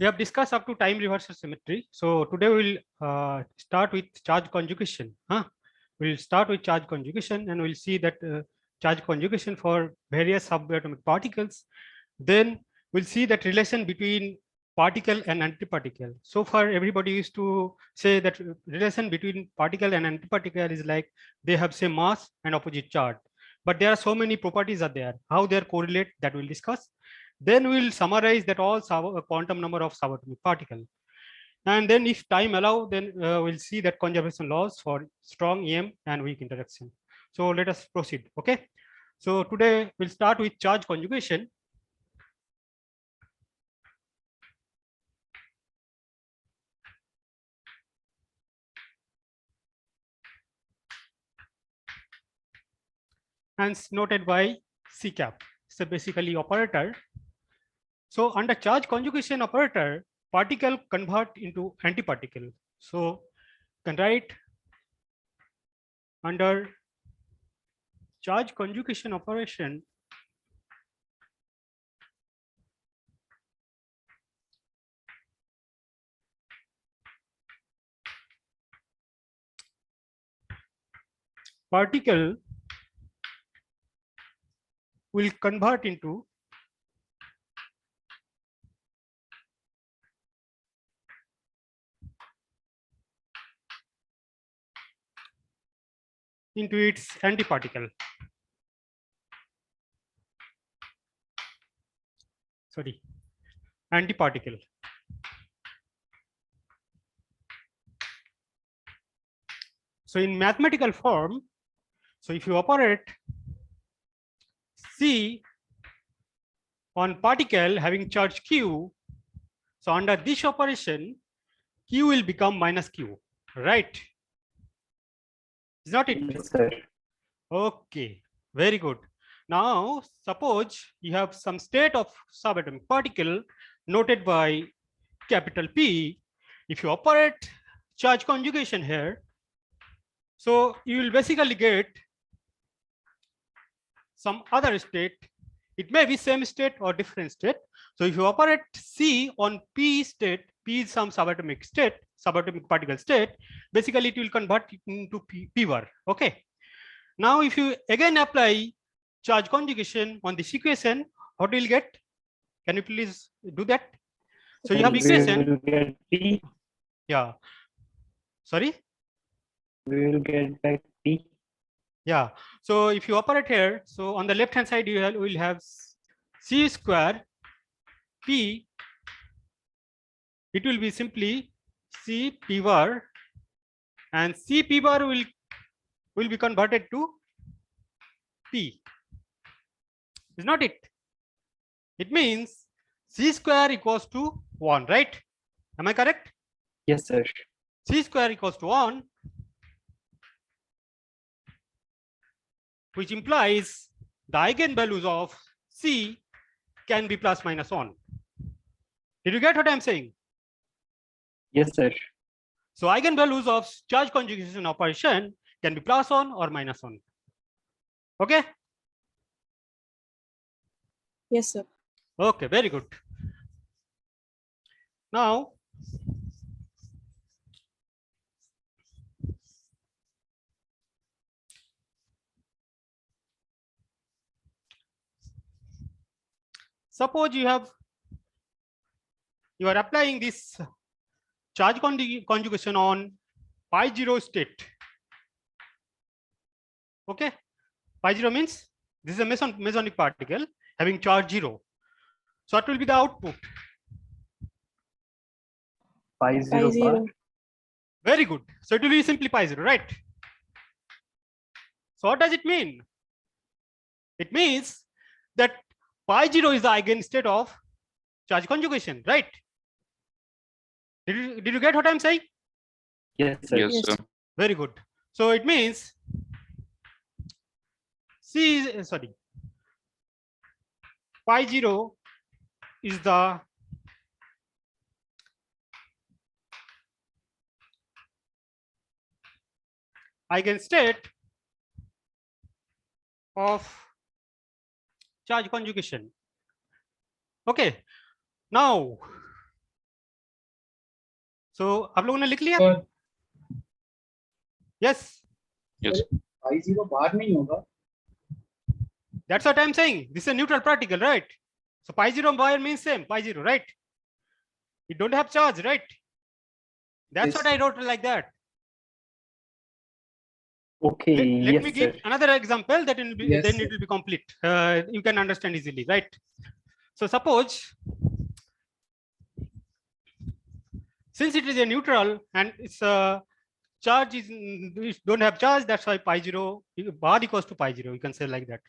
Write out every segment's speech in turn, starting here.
We have discussed up to time reversal symmetry. So today we'll start with charge conjugation. We'll start with charge conjugation and we'll see that charge conjugation for various subatomic particles. Then we'll see that relation between particle and antiparticle. So far, everybody used to say that relation between particle and antiparticle is like they have same mass and opposite charge. But there are so many properties are there. How they are correlate, that we'll discuss. Then we'll summarize that all quantum number of subatomic particle. And then if time allow, then we'll see that conservation laws for strong EM and weak interaction. So let us proceed. Okay. So today we'll start with charge conjugation. And noted by C cap. So basically operator. So under charge conjugation operator, particle convert into antiparticle. So can write under charge conjugation operation, particle will convert into its antiparticle. Sorry, antiparticle. So in mathematical form, so if you operate C on particle having charge Q, so under this operation, Q will become minus Q, right? Is not it? Yes, sir. Okay, very good. Now, suppose you have some state of subatomic particle noted by capital P. If you operate charge conjugation here, so you will basically get some other state. It may be same state or different state. So if you operate C on P state, P is some subatomic state, subatomic particle state, basically it will convert it into P bar. Okay. Now if you again apply charge conjugation on this equation, what will you get? Can you please do that? So you have equation. We will get P. Yeah. Sorry? We will get back P. Yeah. So if you operate here, so on the left hand side, you will have C square P. It will be simply C P bar, and C P bar will be converted to P. Is not it? It means C square equals to 1, right? Am I correct? Yes, sir. C square equals to 1, which implies the eigenvalues of C can be plus minus 1. Did you get what I'm saying? Yes, sir. So eigenvalues of charge conjugation operation can be plus 1 or minus 1. Okay? Yes, sir. Okay, very good. Now, suppose you are applying this charge conjugation on pi 0 state. Okay, pi 0 means this is a mesonic particle having charge 0. So what will be the output? Pi 0 0. bar. Very good. So it will be simply pi 0, right? So what does it mean? It means that pi 0 is the eigenstate of charge conjugation, right? Did you get what I'm saying? Yes, sir. Yes, sir. Very good. So it means pi 0 is the eigenstate of charge conjugation. Okay. Now, So आप लोगों ने लिख लिया? Sir, Yes. Yes. I0 बाहर नहीं होगा. That's what I'm saying. This is a neutral particle, right? So pi 0 pi means same, pi 0, right? It don't have charge, right? That's Yes. what I wrote like that. Okay, Let yes, me give sir. another example that will be, Yes, then sir. it will be complete. You can understand easily, right? So suppose, since it is a neutral and its charge is it don't have charge, that's why pi 0 bar equals to pi 0. You can say like that.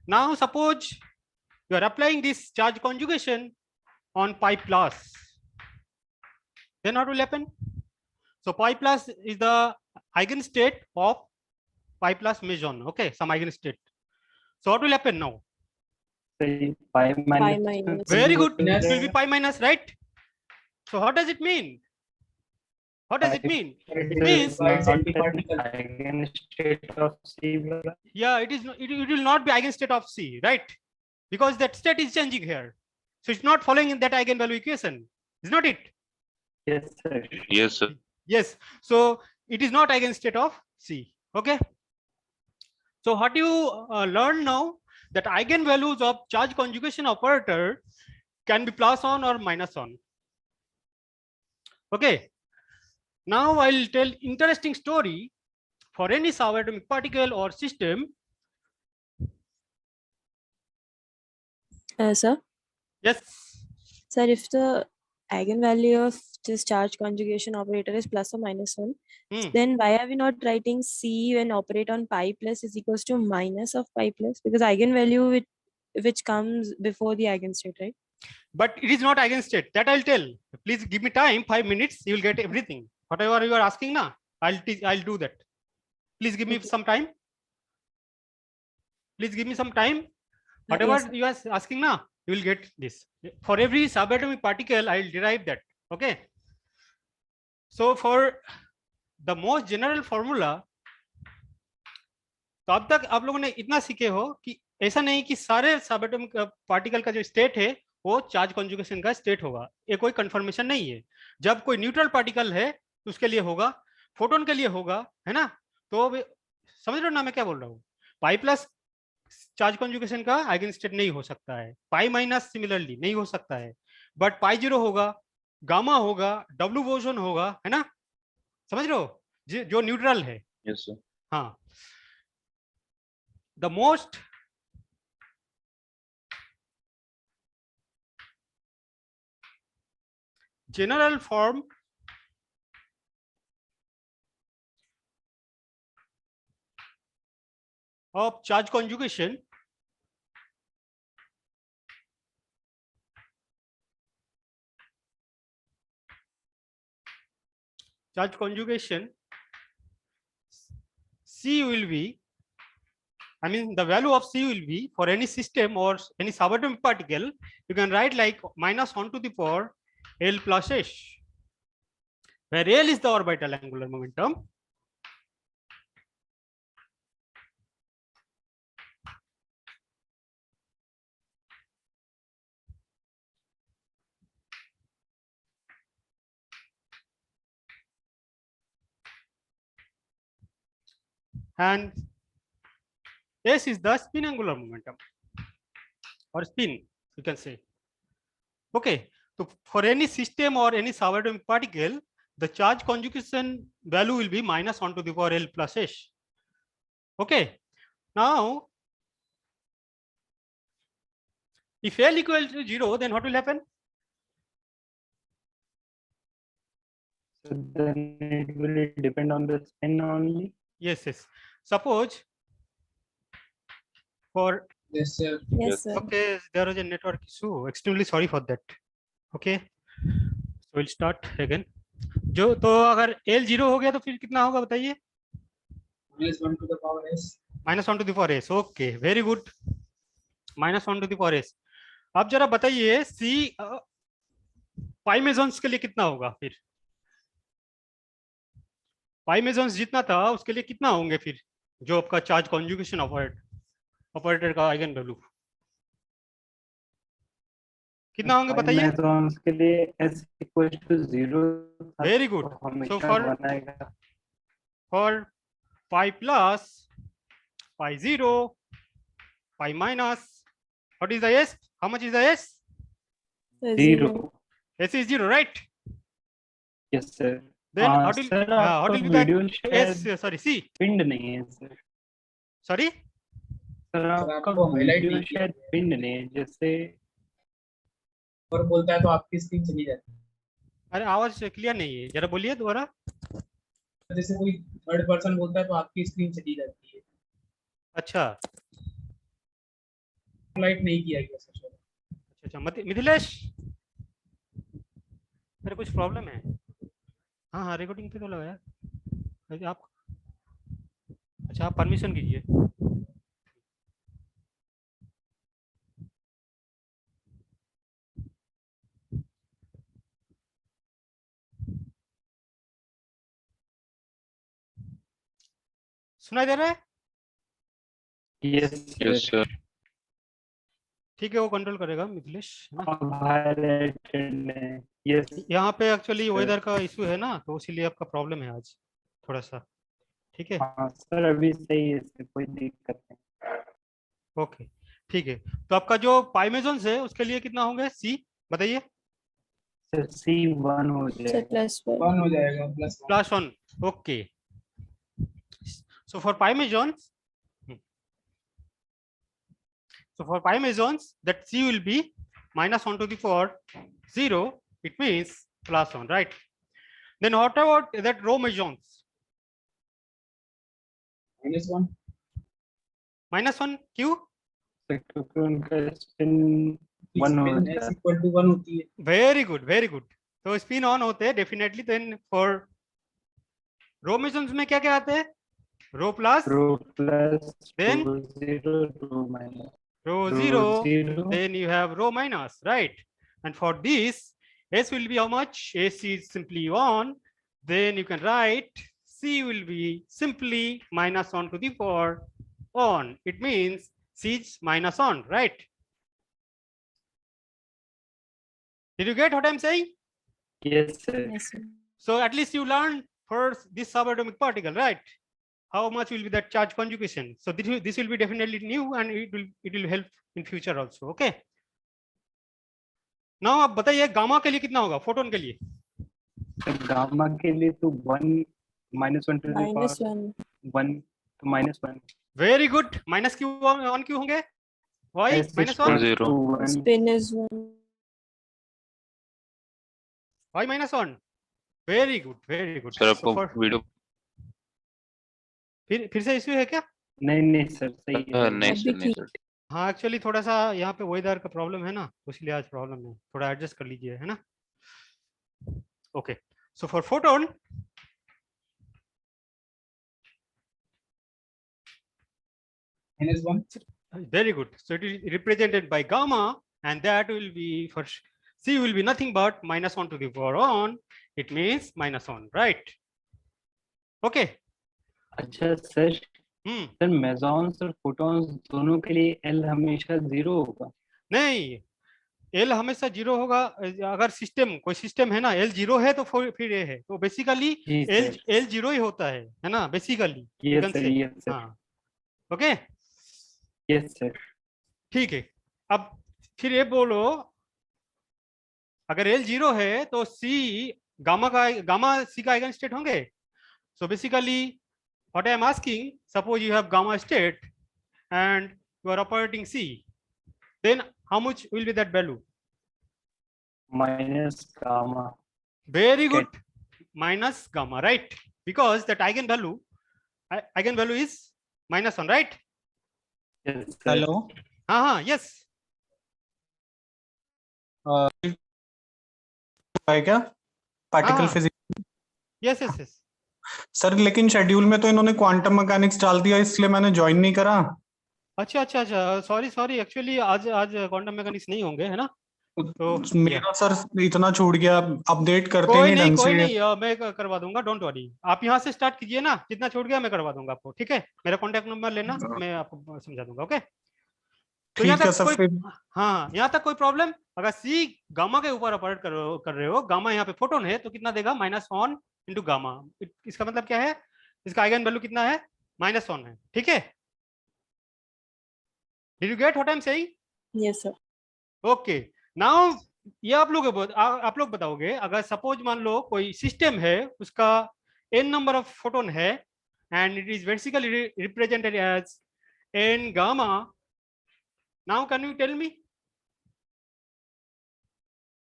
Now suppose you are applying this charge conjugation on pi plus, then what will happen? So pi plus is the eigenstate of pi plus meson. Okay, some eigenstate. So what will happen now? Say pi minus. minus. Very good. It Minus. will be pi minus, right? So what does it mean? What does it mean? It means- is not an Antiparticle. eigenstate of C. Yeah, it is. It will not be eigenstate of C, right? Because that state is changing here. So it's not following in that eigenvalue equation. Is not it? Yes, sir. Yes, sir. Yes. So it is not eigenstate of C. Okay. So what you learn now that eigenvalues of charge conjugation operator can be plus on or minus on. Okay. Now I'll tell interesting story for any subatomic particle or system. Sir, Yes. sir, if the eigenvalue of this charge conjugation operator is plus or minus 1, Hmm. then why are we not writing C when operate on pi plus is equals to minus of pi plus? Because eigenvalue which comes before the eigenstate, right? But it is not eigenstate. That I'll tell. Please give me time, 5 minutes. You will get everything. Whatever you are asking now, I'll do that. Please give me Okay. some time. Please give me some time. Whatever yes, sir. you are asking now, you will get this. For every subatomic particle, I will derive that. Okay. So for the most general formula, तो अब तक आप लोगों ने इतना सीखे हो कि ऐसा नहीं कि सारे सबएटॉमिक पार्टिकल का जो स्टेट है वो चार्ज कॉन्जुगेशन का स्टेट होगा, ये कोई कंफर्मेशन नहीं है. जब कोई न्यूट्रल पार्टिकल है तो उसके लिए होगा, फोटोन के लिए होगा, है ना? तो समझ रहे हो ना मैं क्या बोल रहा हूँ? पाई प्लस चार्ज कॉन्जुगेशन का आइगन स्टेट नहीं हो सकता है, पाई माइनस सिमिलरली नहीं हो सकता है, बट पाई जीरो होगा, गामा होगा, डब्ल्यू बोसोन होगा, है ना? समझ रहे हो? जो न्यूट्रल है. Yes, sir. हाँ. The most general form of charge conjugation C will be, I mean the value of C will be for any system or any subatomic particle, you can write like minus 1 to the power L plus H, where L is the orbital angular momentum. And S is the spin angular momentum or spin, you can say. Okay, so for any system or any subatomic particle, the charge conjugation value will be minus 1 to the power L plus H. Okay, now if L equals to 0, then what will happen? So then it will depend on the spin only. Yes, yes. Suppose for Yes, sir. Yes, sir. okay, there was a network issue. Extremely sorry for that. Okay, so we'll start again. जो तो अगर L 0 हो गया तो फिर कितना होगा बताइए? Minus 1 to the power S. minus 1 to the power S. Okay, very good. minus 1 to the power S. अब जरा बताइए C पाई मेसन्स के लिए कितना होगा फिर? पाई मेसन्स जितना था उसके लिए कितना होंगे फिर जो आपका चार्ज कॉन्जुगेशन ऑपरेटर का आइगन वैल्यू? कितना होंगे बताइए? mesons के लिए s equals to 0 था, Very good. तो हमेशा So for 1 आएगा। for pi plus, pi 0, pi minus, what is the s? How much is the s? 0 s is 0, right? yes sir। Then what will sir what आपका will be the video s? शायद Sorry, c. पिंड नहीं है sir. Sorry. Sir आपका आपको highlight video नहीं किया शायद पिंड नहीं है, जैसे और बोलता है तो आपकी स्क्रीन चली जाती अरे आवाज क्लियर नहीं है, जरा बोलिए दोबारा। है। जैसे कोई थर्ड पर्सन बोलता है तो आपकी स्क्रीन चली जाती है। अच्छा लाइट नहीं किया गया सर। अच्छा मिथिलेश, मेरे कुछ प्रॉब्लम है। हाँ हाँ रिकॉर्डिंग पे तो लगाया। अरे आप अच्छा आप परमिशन कीजिए। सुनाई दे रहा है? Yes sir. ठीक है वो कंट्रोल करेगा मिथिलेश, है ना? अब हाईलाइटेड है। यस यहाँ पे एक्चुअली सर। वेदर का इशू है ना, तो इसीलिए आपका प्रॉब्लम है आज थोड़ा सा। ठीक है हाँ सर अभी सही है सर, कोई दिक्कत नहीं। ओके ठीक है। तो आपका जो पाइमेजोन्स है उसके लिए कितना होंगे सी बताइए? सर C1 हो So जाएगा। plus 1. वन हो जाएगा plus Plus 1. Okay. So for pi mesons, that C will be minus 1 to the power 0. It means plus 1, right? Then what about that row mesons? -1 Minus 1 Q. Sir क्योंकि उनका spin 1 हो spin जाएगा। s equal to 1 होती है। Very good, very good. तो spin on होते हैं definitely. Then for row mesons में क्या क्या आते हैं? Row plus, row plus Then? Row 0 rho minus row row 0. 0 Then you have row minus, right? And for this, S will be how much? S is simply 1. Then you can write C will be simply minus 1 to the power 1. It means C is minus 1, right? Did you get what I'm saying? Yes sir. Yes, sir. So at least you learned first this subatomic particle, right? How much will be that charge conjugation? So this will be definitely new and it will help in future also. Okay. Now आप बताइए gamma के लिए कितना होगा photon के लिए? Sir gamma के लिए तो 1 -1 टू द Minus पावर 1. 1 तो -1 Very good. Minus Q on Q होंगे? Why S minus equals 1? to 1 Spin is 1. Why minus 1? Very good, very good. Sir So आपको for वीडियो फिर से इश्यू है क्या? नहीं सर सही है। नहीं अभी सर नहीं ठीक। सर हाँ एक्चुअली थोड़ा सा यहाँ पे वेदर का प्रॉब्लम है ना, इसलिए आज प्रॉब्लम है, थोड़ा एडजस्ट कर लीजिए, है ना? Okay so for photon -1 very good. So it is represented by gamma and that will be for C will be nothing but minus 1 to the power 1. It means minus 1, right? Okay. अच्छा sir हम्म sir मेसॉन्स और photons दोनों के लिए L हमेशा 0 होगा। नहीं L हमेशा 0 होगा अगर सिस्टम कोई सिस्टम है ना एल 0 है तो फिर ए है, तो basically G L sir. L 0 ही होता है ना basically. Yes sir yes sir हाँ ओके यस सर। ठीक है। अब फिर ये बोलो अगर एल 0 है तो सी गामा सी का आइगन स्टेट होंगे। So basically what I am asking, suppose you have gamma state and you are operating C, then how much will be that value? Minus gamma. Very good. Minus gamma, right? Because that eigenvalue is minus 1, right? Yes sir. Hello हाँ yes. है क्या particle हाँ। Physics? Yes. Sir लेकिन schedule में तो इन्होंने quantum mechanics डाल दिया, इसलिए मैंने ज्वाइन नहीं करा। अच्छा सॉरी एक्चुअली आज क्वांटम मैकेनिक्स नहीं होंगे, है ना? तो मेरा सर इतना छूट गया, अपडेट करते कोई नहीं नहीं ढंग कोई से। नहीं मैं करवा दूंगा, डोंट वरी। आप यहाँ से स्टार्ट कीजिए ना, जितना छूट गया मैं करवा दूंगा आपको, ठीक है? मेरा कॉन्टेक्ट नंबर लेना, मैं आपको समझा दूंगा। ओके तो यहाँ ठीक है तक सर कोई, फिर हाँ यहाँ तक कोई प्रॉब्लम? अगर सी गामा के ऊपर ऑपरेट कर रहे हो, गामा यहाँ पे फोटोन है, तो कितना देगा? -1 इंटू गामा। इसका मतलब क्या है? इसका आइगन वैल्यू कितना है? -1 है। ठीक है, did you get what I am saying? Yes, sir. Okay, now ये आप लोग बताओगे, अगर सपोज मान लो कोई सिस्टम है, उसका n नंबर ऑफ फोटोन है and it is basically represented as n gamma. Now can you tell me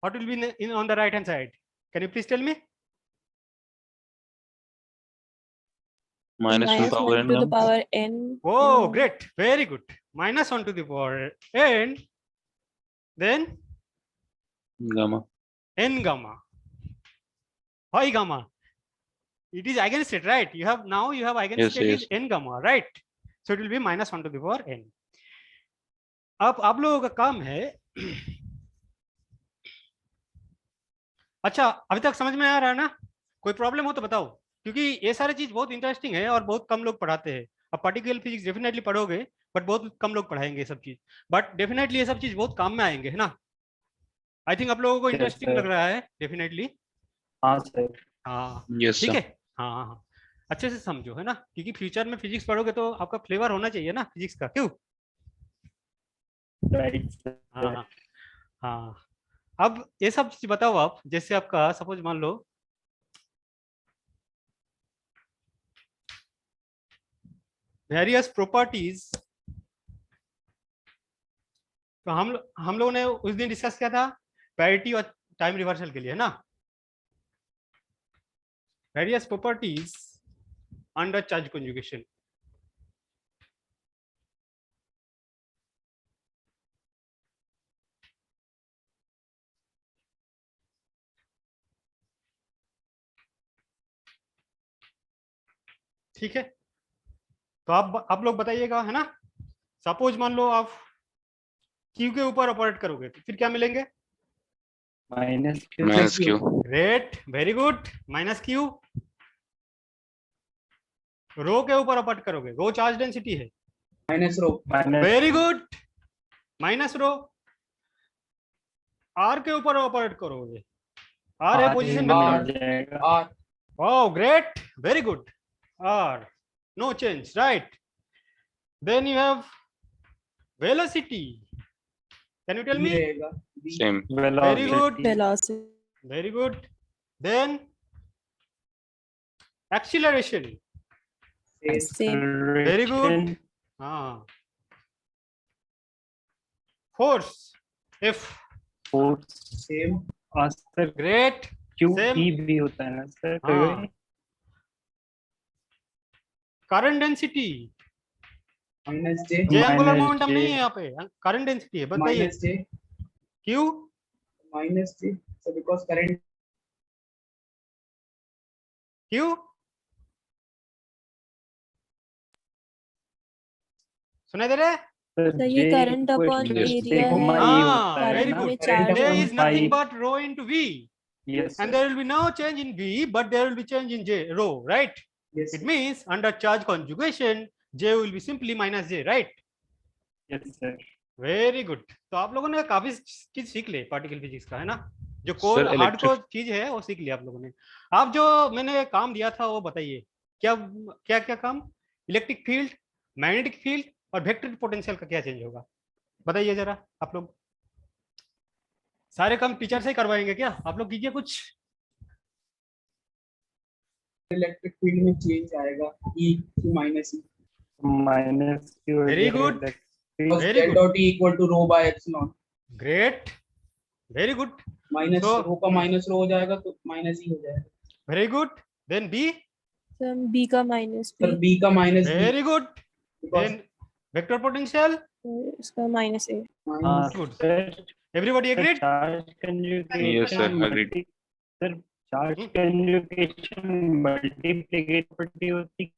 what will be on the right hand side? Can you please tell me? -1 Minus power 1 n to the gamma. power n. Oh, n. great, very good. -1 to the power n, then Gamma. n gamma. Why gamma? It is eigenstate, right? You have eigenstate yes. is n gamma, right? So it will be -1 to the power n. अब आप लोगों का काम है अच्छा, अभी तक समझ में आ रहा है ना? कोई प्रॉब्लम हो तो बताओ, क्योंकि ये सारी चीज बहुत इंटरेस्टिंग है और बहुत कम लोग पढ़ाते हैं। अब पार्टिकल फिजिक्स डेफिनेटली पढ़ोगे, बट बहुत कम लोग पढ़ाएंगे ये सब चीज, बट डेफिनेटली ये सब चीज बहुत काम में आएंगे, है ना? आई थिंक आप लोगों को Yes, इंटरेस्टिंग sir. लग रहा है डेफिनेटली। हाँ सर। हाँ Yes, ठीक sir. है, हाँ हाँ हाँ, अच्छे से समझो, है ना? क्योंकि फ्यूचर में फिजिक्स पढ़ोगे तो आपका फ्लेवर होना चाहिए ना फिजिक्स का, क्यों? Right sir. हाँ हाँ हाँ। अब ये सब चीज बताओ आप, जैसे आपका सपोज मान लो वेरियस प्रॉपर्टीज, तो हम लोगों ने उस दिन डिस्कस किया था पैरिटी और टाइम रिवर्सल के लिए, है ना? Various properties under charge conjugation. ठीक है, तो आप लोग बताइएगा, है ना? सपोज मान लो आप क्यू के ऊपर ऑपरेट करोगे तो फिर क्या मिलेंगे? -q. Great, very good, -q। रो के ऊपर ऑपरेट करोगे, रो चार्ज डेंसिटी है, -ρ। Very good, -row. आर के ऊपर ऑपरेट करोगे, आर है position vector, R oh great, very good, R no change, right? Then you have velocity, can you tell B me? रहेगा B Same. Very good, Velocity. very good. Then acceleration, same very good. Force, F, same sir great, Q Same. ई भी होता है ना sir हाँ. कभी? current density, -j J angular Minus momentum J. नहीं है यहाँ पे, current density है, बताइए। -j Q, -j so because current Q, सुनाई दे रहा है? So ये current upon area है, हाँ, current very में good. charge There upon is nothing but rho into V, yes and there will be no change in V, but there will be change in J, rho, right? yes It means under charge conjugation, J will be simply -J, right? Yes sir very good. तो आप लोगों ने काफी चीज सीख ले particle physics का, है ना? जो कोर Sir, हार्डकोर चीज है वो सीख लिया आप लोगों ने। आप जो मैंने काम दिया था वो बताइए, क्या क्या क्या काम? इलेक्ट्रिक फील्ड, मैग्नेटिक फील्ड और वेक्टर पोटेंशियल का क्या चेंज होगा, बताइए जरा। आप लोग सारे काम टीचर से ही करवाएंगे क्या? आप लोग कीजिए कुछ। इलेक्ट्रिक फील्ड में चेंज आएगा E to -E minus Q Very good. because Very del good. dot E equal to rho by epsilon great, very good, minus So- rho का -rho हो जाएगा तो -E हो जाएगा very good. Then B, So B का minus sir B, B का -B very good. because then vector potential, इसका minus A. minus good. Sir everybody agreed? Charge conjugation Yes, sir, agreed. Sir charge conjugation multiplicative property होती है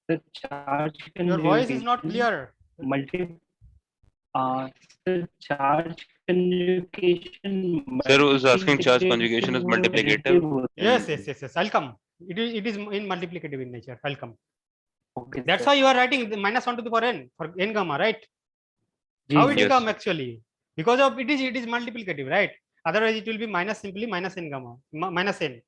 sir. Charge your voice is not clear. Multi sir charge conjugation Sir was asking charge conjugation is multiplicative. Yes, yes, yes, yes. I'll come. It is in multiplicative in nature. I'll come. Okay, That's why you are writing the -1 to the power n for n gamma, right? How it will Yes. come actually? Because of it is multiplicative, right? Otherwise it will be minus simply minus n gamma minus n.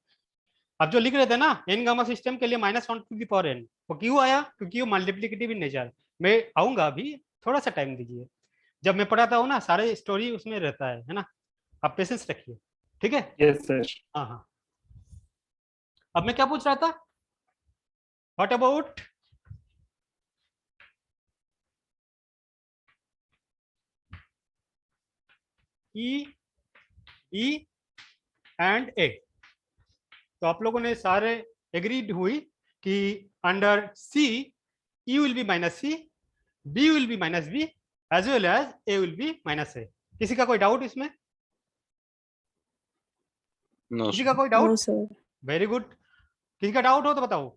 अब जो लिख रहे थे ना n gamma system के लिए -1/n, वो क्यों आया? क्योंकि वो मल्टीप्लिकेटिव इन नेचर। मैं आऊंगा अभी, थोड़ा सा टाइम दीजिए। जब मैं पढ़ाता हूँ ना सारे स्टोरी उसमें रहता है ना। आप पेशेंस रखिए, ठीक है? Yes sir. हाँ हाँ। अब मैं क्या पूछ रहा था? What about E E and A? तो आप लोगों ने सारे एग्रीड हुई कि under C E will be minus C, B will be minus B, as well as A will be minus A. किसी का कोई डाउट इसमें? No, किसी sir. का कोई No, doubt? sir. Very good. किसी का डाउट हो तो बताओ।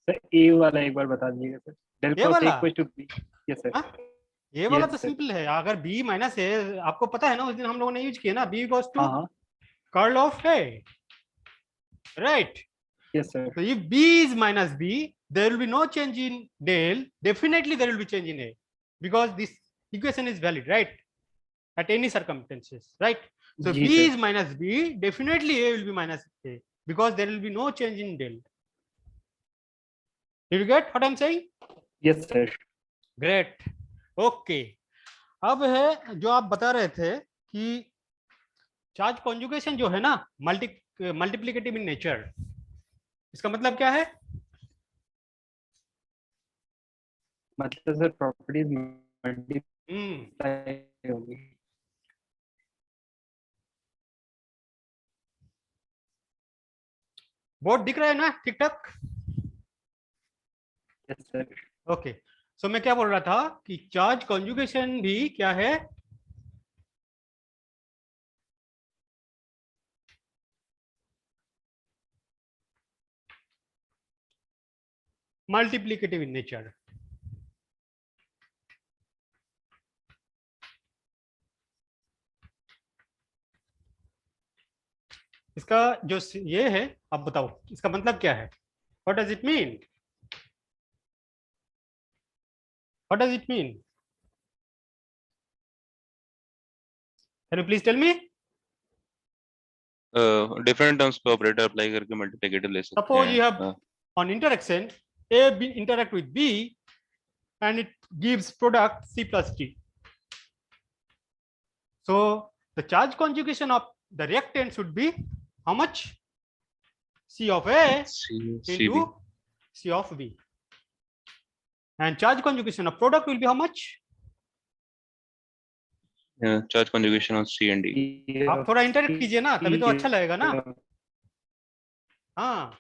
सर ए वाला एक बार बता दीजिएगा सर। डेल ये क्रॉस ए वाला? Equal to B. Yes sir. हाँ? ये वाला Yes, तो sir. सिंपल है। अगर बी माइनस ए, आपको पता है ना उस दिन हम लोगों ने यूज किया ना, बी इक्वल्स टू हाँ हाँ। Curl of A, right? Yes sir. So if b is minus b, there will be no change in del. Definitely there will be change in a, because this equation is valid, right? At any circumstances, right? So जी b sir. is minus b, definitely a will be minus a, because there will be no change in del. Did you get what I'm saying? Yes sir. Great. Okay. अब है जो आप बता रहे थे कि charge conjugation जो है ना मल्टीप्लिकेटिव इन नेचर, इसका मतलब क्या है? मतलब सर प्रॉपर्टीज मल्टीप्लाई होगी। बोर्ड दिख रहा है ना ठीक ठाक? Yes sir. ओके। सो मैं क्या बोल रहा था कि चार्ज कॉन्जुगेशन भी क्या है? Multiplicative in nature. इसका जो ये है, अब बताओ इसका मतलब क्या है? What does it mean? What does it mean? Can you please tell me? Different terms पे ऑपरेटर अप्लाई करके मल्टीप्लिकेटिव ले सकते Suppose you have हैं। on interaction A B interact with B and it gives product C plus D. So the charge conjugation of the reactant should be how much? C of A CB. into C of B. And charge conjugation of product will be how much? Charge conjugation on C and D. आप थोड़ा interact कीजिए ना, तभी तो अच्छा लगेगा ना। हाँ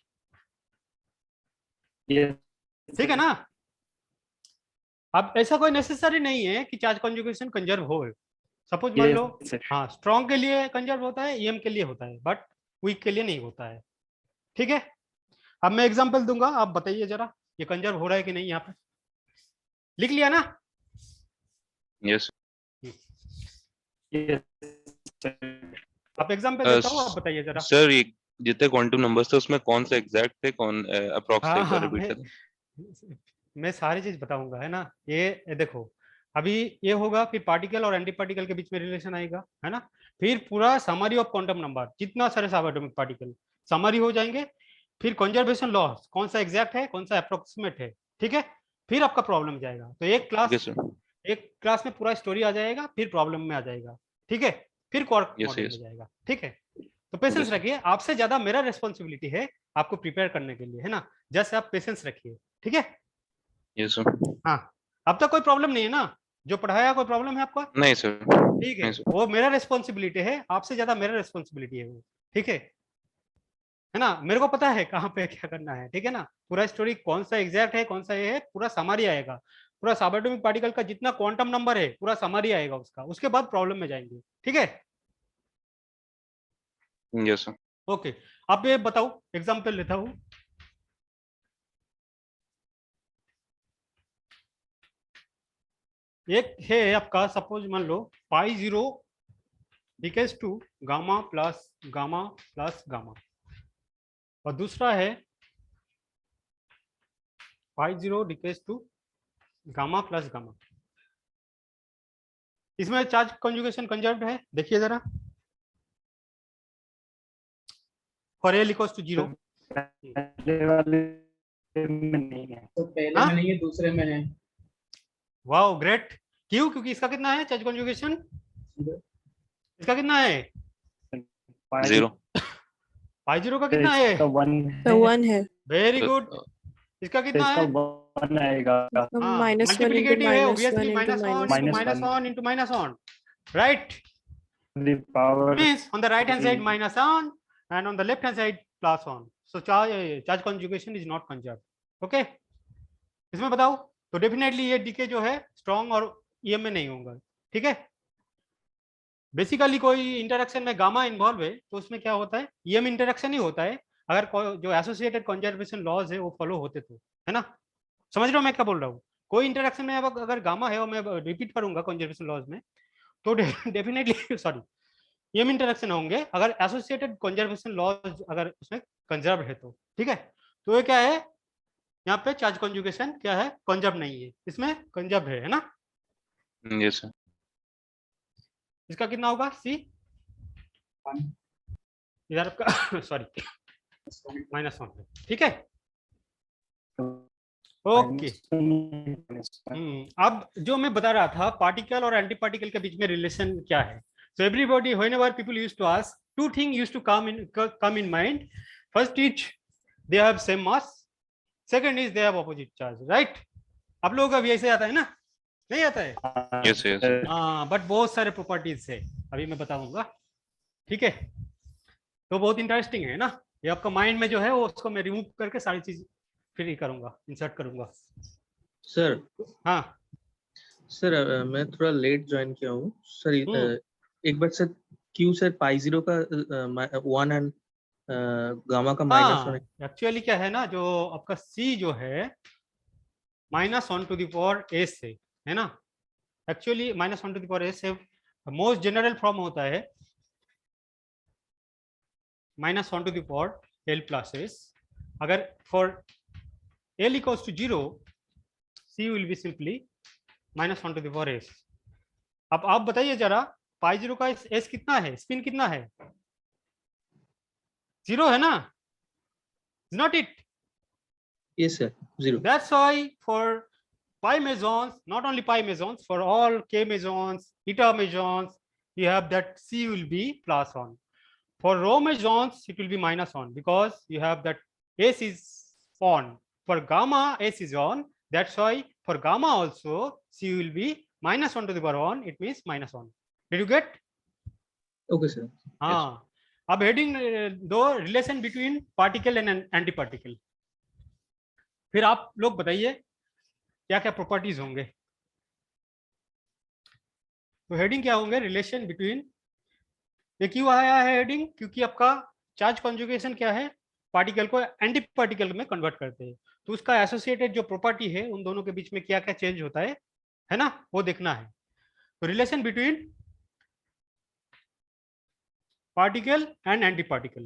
ठीक है ना। अब ऐसा कोई नेसेसरी नहीं है कि चार्ज कॉन्जुगेशन कंजर्व हो। सपोज मान लो हाँ स्ट्रॉन्ग के लिए कंजर्व होता है, ईएम के लिए होता है, बट वीक के लिए नहीं होता है। ठीक है, अब मैं एग्जांपल दूंगा, आप बताइए जरा ये कंजर्व हो रहा है कि नहीं। यहाँ पे लिख लिया ना? यस आप एग्जांपल देता हूँ, आप बताइए जरा। सर, ये जितने क्वांटम नंबर्स थे उसमें कौन सा एग्जैक्ट थे, कौन अप्रॉक्स थे, एक बार रिपीट कर। मैं सारी चीज बताऊंगा, है ना। ये देखो, अभी ये होगा, फिर पार्टिकल और एंटी पार्टिकल के बीच में रिलेशन आएगा, है ना। फिर पूरा समरी ऑफ क्वांटम नंबर, जितना सारे सबएटॉमिक पार्टिकल समरी हो जाएंगे। फिर कंजर्वेशन लॉस, कौन सा एग्जैक्ट है, कौन सा अप्रोक्सीमेट है। ठीक है, फिर आपका प्रॉब्लम जाएगा। तो एक क्लास में पूरा स्टोरी आ जाएगा, फिर प्रॉब्लम में आ जाएगा। ठीक है, फिर क्वार्क मॉडल में जाएगा। ठीक है, तो पेशेंस रखिए। आपसे ज्यादा मेरा रिस्पॉन्सिबिलिटी है आपको प्रिपेयर करने के लिए, है ना। जैसे आप पेशेंस रखिए, ठीक है। Yes sir. हाँ, अब तक कोई प्रॉब्लम नहीं है ना? जो पढ़ाया कोई प्रॉब्लम है आपका? नहीं सर। ठीक है, वो मेरा रिस्पॉन्सिबिलिटी है, आपसे ज्यादा मेरा रिस्पॉन्सिबिलिटी है वो। ठीक है ना। मेरे को पता है कहाँ पे क्या करना है। ठीक है ना, पूरा स्टोरी कौन सा एग्जैक्ट है, कौन सा ये है, पूरा समरी आएगा। पूरा सबएटॉमिक पार्टिकल का जितना क्वांटम नंबर है पूरा समरी आएगा उसका, उसके बाद प्रॉब्लम में जाएंगे। ठीक है, यस सर। ओके। अब ये बताओ, एग्जांपल लेता हूं। एक है आपका, सपोज मान लो pi 0 decays to gamma plus gamma plus gamma, और दूसरा है pi 0 decays to gamma plus gamma. इसमें चार्ज कॉन्जुगेशन कंजर्व्ड है, देखिए जरा। फॉर एल इक्वल्स टू 0, पहले वाले में नहीं है। तो पहले हाँ? में नहीं है, दूसरे में है। Wow great. क्यों? क्योंकि इसका कितना है चार्ज कॉन्जुगेशन? इसका कितना है? 0 पाई 0 का कितना है? इसका 1 तो 1 है, वेरी गुड। इसका कितना इसका है? 1 आएगा। तो हाँ, -1 into multiplicative है -1 obviously, into minus on -1. into -1. minus on into minus on, right? The power Means on the right hand side Mm. minus on and on the left hand side plus on. So charge conjugation is not conserved. Okay? इसमें बताओ तो definitely ये DK जो है strong और EM में नहीं होगा, ठीक है। बेसिकली कोई इंटरेक्शन में गामा इन्वॉल्व है तो उसमें क्या होता है, ईएम इंटरेक्शन ही होता है अगर जो एसोसिएटेड कंजर्वेशन लॉज है वो फॉलो होते तो, है ना। समझ रहे हो मैं क्या बोल रहा हूँ? कोई इंटरेक्शन में अगर गामा है और मैं रिपीट करूंगा कंजर्वेशन लॉज में तो डेफिनेटली सॉरी ईएम इंटरेक्शन होंगे अगर एसोसिएटेड कंजर्वेशन लॉज अगर उसमें कंजर्व है तो, ठीक है। तो ये क्या है यहाँ पे चार्ज कंजुगेशन क्या है, कंजर्व नहीं है, इसमें कंजर्व है ना। Yes sir. इसका कितना होगा सी? इधर का सॉरी -1 है, ठीक है। ओके अब जो मैं बता रहा था पार्टिकल और एंटी पार्टिकल के बीच में रिलेशन क्या है। So everybody whenever people used to ask two thing used to come in mind. First is they have same mass, second is they have opposite charge, right. आप लोगों का भी ऐसे आता है ना, नहीं आता है? Yes yes. हाँ बट बहुत सारे प्रॉपर्टीज है, अभी मैं बताऊंगा, ठीक है। तो बहुत इंटरेस्टिंग है ना, ये आपका माइंड में जो है वो उसको मैं रिमूव करके सारी चीज फिर ये करूंगा, इंसर्ट करूंगा। सर हाँ सर मैं थोड़ा लेट ज्वाइन किया हूँ सर। हम्म। एक बार सर क्यों सर पाई 0 का 1 एंड गामा का -1 है। एक्चुअली क्या है ना, जो आपका सी जो है -1 to the power s है ना। Actually -1 to the power s से मोस्ट जनरल फॉर्म होता है -1 to the power l plus s। अगर for l equals to 0 c will be simply -1 to the power s। अब आप बताइए जरा पाई 0 का s कितना है, स्पिन कितना है? 0 है ना, not it? Yes sir 0। That's why for pi mesons, not only pi mesons, for all k mesons, eta mesons, you have that c will be +1. For rho mesons, it will be -1 because you have that s is on. For gamma, s is on. That's why for gamma also, c will be -1 to the power 1. It means -1. Did you get? Okay sir. हाँ। अब heading दो relation between particle and anti particle. फिर आप लोग बताइए क्या क्या properties होंगे। तो हेडिंग क्या होंगे, रिलेशन बिटवीन। ये क्यों आया है हेडिंग? क्योंकि आपका चार्ज कॉन्जुगेशन क्या है, पार्टिकल को एंटी पार्टिकल में कन्वर्ट करते हैं, तो उसका एसोसिएटेड जो प्रॉपर्टी है उन दोनों के बीच में क्या क्या चेंज होता है ना, वो देखना है। तो relation between particle and antiparticle।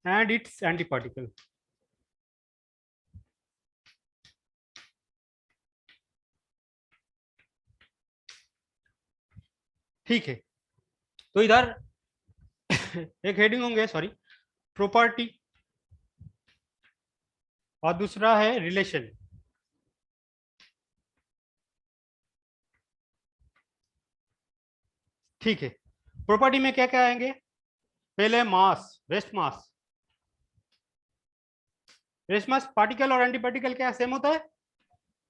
and its antiparticle। ठीक है, तो इधर एक हेडिंग होंगे सॉरी प्रॉपर्टी और दूसरा है रिलेशन। ठीक है, प्रॉपर्टी में क्या क्या आएंगे? पहले mass, rest mass. Rest mass particle और एंटी पार्टिकल क्या सेम होता है?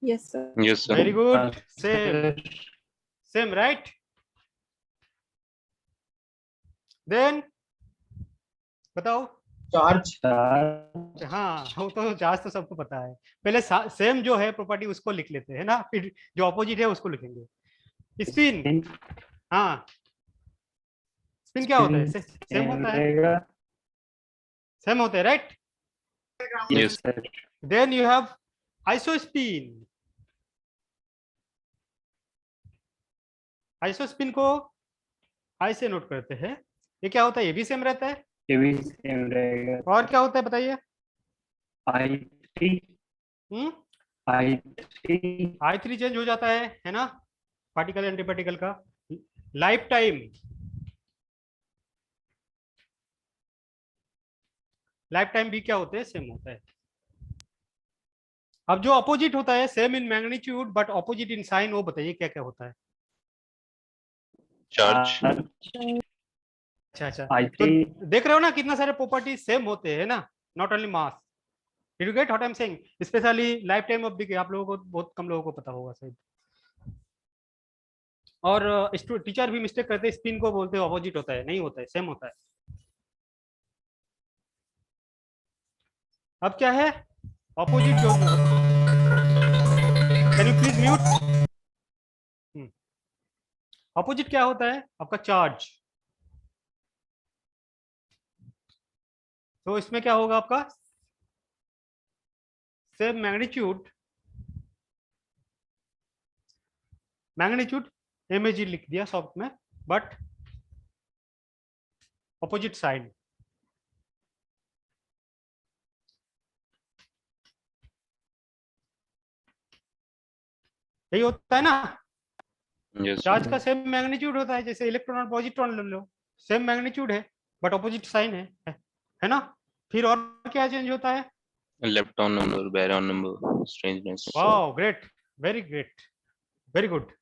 Yes, sir. Yes sir. Very good, same right. Then बताओ चार्ज। हाँ वो तो चार्ज तो सबको पता है। पहले सेम जो है प्रॉपर्टी उसको लिख लेते हैं ना, फिर जो ऑपोजिट है उसको लिखेंगे। स्पिन, हाँ स्पिन क्या होता है? सेम होता है, सेम होता है right. Yes then you have isospin. Isospin को आई से नोट करते हैं। ये क्या होता है? ये भी सेम रहता है। ये भी सेम रहेगा। और क्या होता है बताइए? I3 हम्म I3 I3 चेंज हो जाता है ना, पार्टिकल एंटी पार्टिकल का। लाइफ टाइम, लाइफ टाइम भी क्या होते हैं, सेम होता है। अब जो अपोजिट होता है, same in magnitude but opposite in sign, वो बताइए क्या क्या होता है। चार्ज। अच्छा अच्छा, तो I3 देख रहे हो ना कितना सारे प्रॉपर्टी सेम होते हैं ना, not only mass. Did you get what I am saying? Specially life time of the, आप लोगों को बहुत कम लोगों को पता होगा शायद। और टीचर भी मिस्टेक करते हैं, स्पिन को बोलते हैं अपोजिट होता है, नहीं होता है, सेम होता है। अब क्या है अपोजिट जो, can you please mute. Opposite क्या होता है आपका, चार्ज। तो इसमें क्या होगा आपका, सेम मैग्नीट्यूड, मैग्नीट्यूड एमएजी लिख दिया शॉर्ट में, बट अपोजिट साइड। यही होता है ना, यस चार्ज का सेम मैग्नीट्यूड होता है, जैसे इलेक्ट्रॉन और पॉजिट्रॉन ले लो, सेम मैग्नीट्यूड है बट अपोजिट साइन है ना। फिर और क्या चेंज होता है, electron number, baron number, strangeness. Wow great, very great, very good.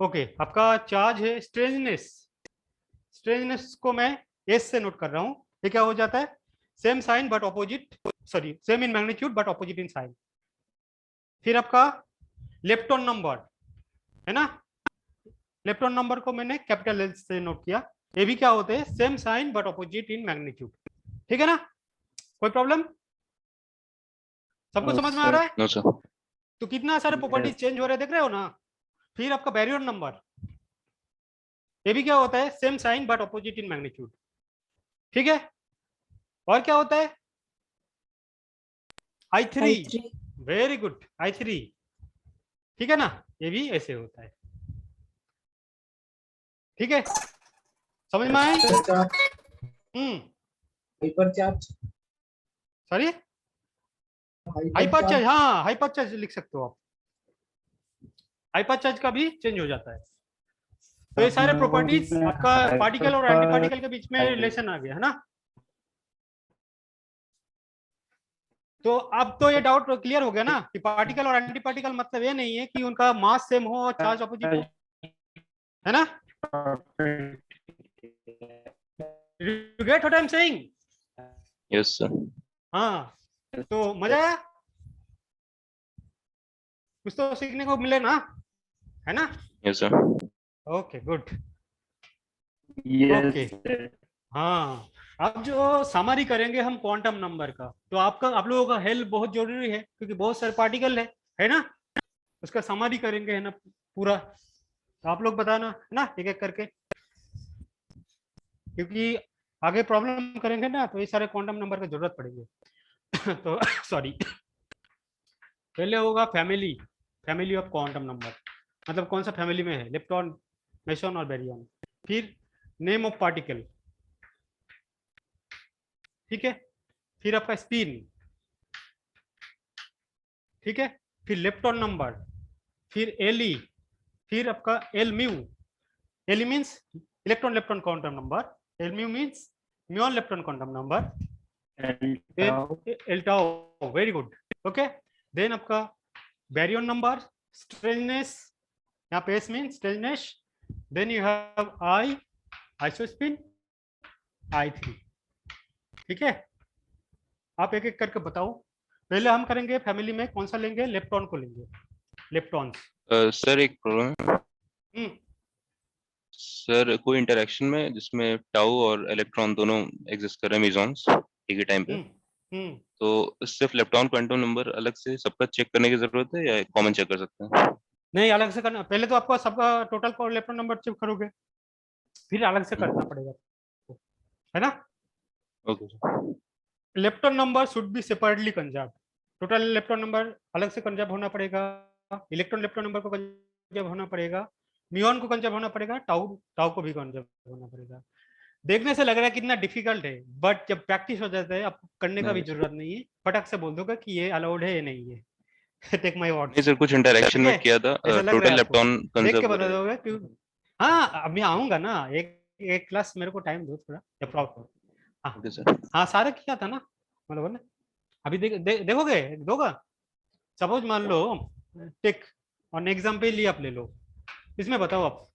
Okay, आपका चार्ज है स्ट्रेंजनेस, स्ट्रेंजनेस को मैं एस से नोट कर रहा हूं। ये क्या हो जाता है, same sign but opposite, sorry same in magnitude but opposite in sign. फिर आपका लेप्टॉन नंबर है ना, लेप्टॉन नंबर को मैंने कैपिटल एल से नोट किया। ये भी क्या होते हैं, same sign but opposite in magnitude. ठीक है ना, कोई प्रॉब्लम? सबको No, समझ में आ रहा है? No sir. तो कितना सारे प्रॉपर्टीज चेंज हो रहे हैं, देख रहे हो ना। फिर आपका बैरियर नंबर, ये भी क्या होता है, same sign but opposite in magnitude. ठीक है, और क्या होता है, I3, वेरी गुड, I3। ठीक है ना, ये भी ऐसे होता है। ठीक है, समझ में आए? Hyper charge, sorry, hyper charge, हाँ हाइपर चार्ज लिख सकते हो आप, हाइपर चार्ज का भी चेंज हो जाता है। तो ये सारे प्रॉपर्टीज आपका पार्टिकल और एंटी पार्टिकल के बीच में रिलेशन आ गया है ना। तो अब तो ये डाउट क्लियर हो गया ना कि पार्टिकल और एंटी पार्टिकल मतलब ये नहीं है कि उनका मास सेम हो और चार्ज अपोजिट हो, है ना। You get what I'm saying? Yes sir. हाँ, तो मजा आया, कुछ तो सीखने को मिले ना, है ना। Yes sir. Okay good. yes okay, हाँ, अब जो समरी करेंगे हम क्वांटम नंबर का, तो आपका आप लोगों का हेल्प बहुत जरूरी है क्योंकि बहुत सारे पार्टिकल है ना, उसका समरी करेंगे है ना पूरा। तो आप लोग बताना है ना एक एक करके, क्योंकि आगे प्रॉब्लम करेंगे ना तो ये सारे क्वांटम नंबर की जरूरत पड़ेगी। तो सॉरी, पहले होगा family, family of quantum number, मतलब कौन सा फैमिली में है, लेप्टॉन, मेसॉन और बेरियन। फिर नेम ऑफ पार्टिकल, ठीक है। फिर आपका स्पिन, ठीक है। फिर लेप्टॉन नंबर, फिर एलई, फिर आपका L mu, L means electron lepton quantum number, L mu means muon lepton quantum number, L tau, very good, okay. Then आपका बैरियन नंबर, स्ट्रेंजनेस, यहाँ पे S means strangeness, then you have I, isospin, I3। ठीक है, आप एक एक करके बताओ। पहले हम करेंगे फैमिली में कौन सा लेंगे, लेप्टॉन को लेंगे, लेप्टॉन्स। सर एक प्रॉब्लम है सर, कोई इंटरेक्शन में जिसमें टाउ और इलेक्ट्रॉन दोनों एग्जिस्ट कर रहे हैं मेसॉन्स एक ही टाइम पे, तो सिर्फ लेप्टॉन क्वांटम नंबर अलग से सबका चेक करने की जरूरत है या कॉमन चेक कर सकते हैं? नहीं, अलग से करना, पहले तो आपको सबका टोटल लेप्टॉन नंबर चेक करोगे, फिर अलग से करना पड़ेगा, है ना। Okay sir. Lepton number should be separately conserve, total lepton number अलग से कंजर्व होना पड़ेगा, इलेक्ट्रॉन लेप्टॉन नंबर को कंजर्व होना पड़ेगा, म्यून को कंजर्व होना पड़ेगा, टाउ टाउ को भी कंजर्व होना पड़ेगा। देखने से लग रहा है कितना डिफिकल्ट है, बट जब प्रैक्टिस हो जाता है आपको करने का भी जरूरत नहीं है, फटक से बोल दोगे कि ये अलाउड है, ये नहीं है। Take my words. नहीं सर, कुछ इंटरेक्शन ठीक है, में किया था, ऐसा लग रहा टोटल है आपको? लेप्टॉन देख के कंजर्व हो बता रहा है। दोगे क्यों? हाँ अभी आऊंगा ना, एक क्लास मेरे को टाइम दो थोड़ा, या प्रॉपर। हाँ ओके सर। हाँ सारा किया था ना, मतलब ना अभी देखोगे दोगा। सपोज मान लो टेक और एग्जाम्पल ही आप ले लो, इसमें बताओ आप।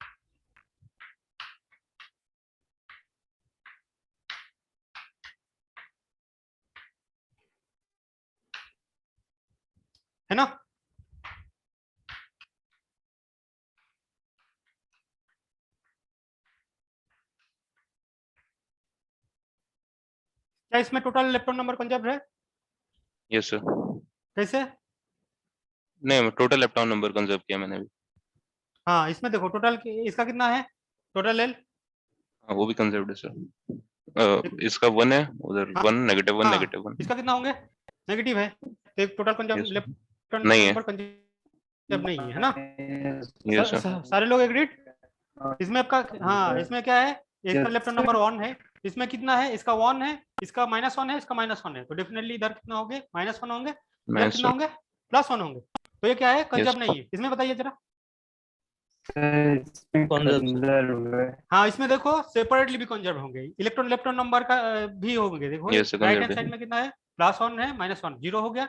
है ना? क्या इसमें टोटल इलेक्ट्रॉन नंबर कंजर्व है? Yes sir. कैसे? नहीं, टोटल लेप्टॉन नंबर कंजर्व किया मैंने अभी। हाँ इसमें देखो टोटल इसका कितना है, टोटल एल। हाँ, वो भी कंजर्व्ड है सर। इसका 1 है, उधर 1 -1 हाँ -1। इसका कितना होंगे, नेगेटिव है, तो टोटल कंजर्व यस इलेक्ट्रॉन नहीं है। नंबर कंजर्व नहीं है ना? Yes sir. सारे लोग एग्रीड? इसमें आपका हाँ इसमें क्या है, इसका Yes, इलेक्ट्रॉन नंबर 1 है, इसमें कितना है, इसका 1 है, इसका -1 है, इसका -1 है, तो डेफिनेटली इधर कितना होंगे, -1 होंगे, इधर मैं कितना होंगे, +1 होंगे। तो ये क्या है, कंजर्व Yes. नहीं है। इसमें बताइए जरा। इसमें Conserve. कंजर्व है। हाँ इसमें देखो सेपरेटली भी कंजर्व होंगे, इलेक्ट्रॉन इलेक्ट्रॉन नंबर का भी होंगे। देखो Yes, right hand conserved side है। में कितना है, +1 है, -1 0 हो गया।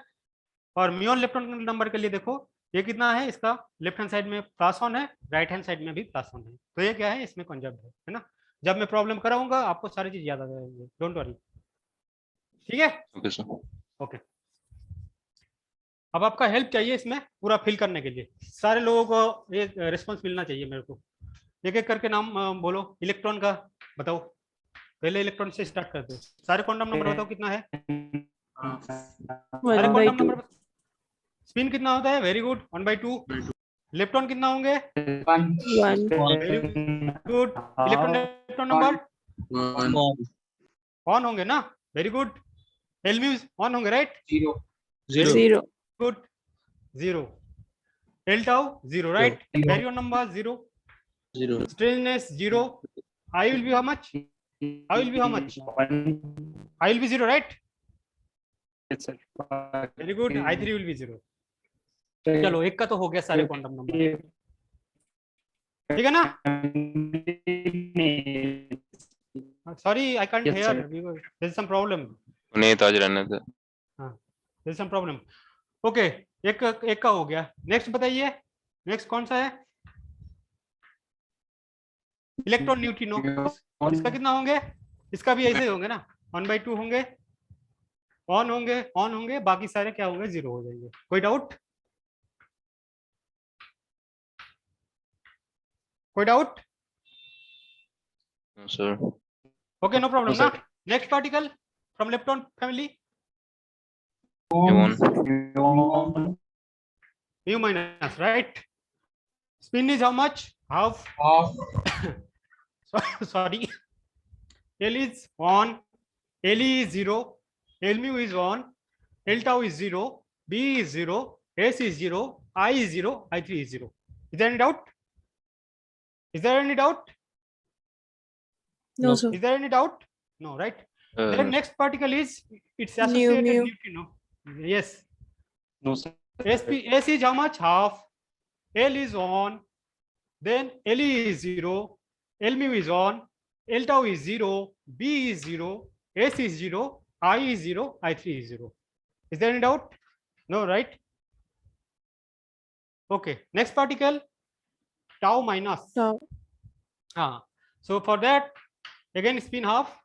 और म्यून इलेक्ट्रॉन नंबर के लिए देखो ये कितना है, इसका लेफ्ट हैंड साइड में +1 है, राइट हैंड साइड में भी +1 है, तो ये क्या है, इसमें कंजर्व है ना? जब मैं प्रॉब्लम कराऊंगा आपको सारी चीज याद आ जाएंगे, डोंट वरी। ठीक है, ओके सर। ओके। अब आपका हेल्प चाहिए इसमें पूरा फिल करने के लिए, सारे लोगों को एक रिस्पॉन्स मिलना चाहिए मेरे को। एक एक करके नाम बोलो इलेक्ट्रॉन का, बताओ। पहले इलेक्ट्रॉन से स्टार्ट करते हैं, सारे क्वांटम नंबर बताओ कितना है, सारे 1/2. Quantum number. स्पिन कितना होता है, वेरी गुड, 1/2। इलेक्ट्रॉन कितना होंगे, 1. Very good. Electron electron number 1 होंगे ना, वेरी गुड। एलम्यूज 1 होंगे, right? 0 0. Good, 0। L tau 0, right? Barrier number 0, 0. स्ट्रेननेस 0। I will be how much, I will be how much, I will be 0, right? Very good, I3 will be 0। चलो एक का तो हो गया सारे क्वांटम नंबर, ठीक है ना? Sorry I can't Yes, here, sir. There is some problem, नहीं तो आज रहने थे। There is some problem. Okay, एक का हो गया। नेक्स्ट बताइए, नेक्स्ट कौन सा है, इलेक्ट्रॉन न्यूट्रिनो। इसका कितना होंगे, इसका भी ऐसे ही होंगे ना, 1/2 होंगे, ऑन होंगे, ऑन होंगे, बाकी सारे क्या होंगे, 0 हो जाएंगे। कोई डाउट, कोई doubt? Sir okay no problem No, ना। sir. Next particle from lepton family, mu minus, right? Spin is how much, half, sorry, L is 1, L is 0, L mu is 1, L tau is 0, B is 0, S is 0, I is 0, I3 is 0. Is there any doubt? Is there any doubt? No, sir. Is there any doubt? No, right? Then no, next particle is, it's Mu, associated mu. neutrino. Yes. No, sir. S is how much, half, L is 1, then L is 0, L mu is 1, L tau is 0, B is 0, S is 0, I is 0, I3 is 0. Is there any doubt? No, right? Okay, next particle, tau minus. Tau. So for that, again spin half,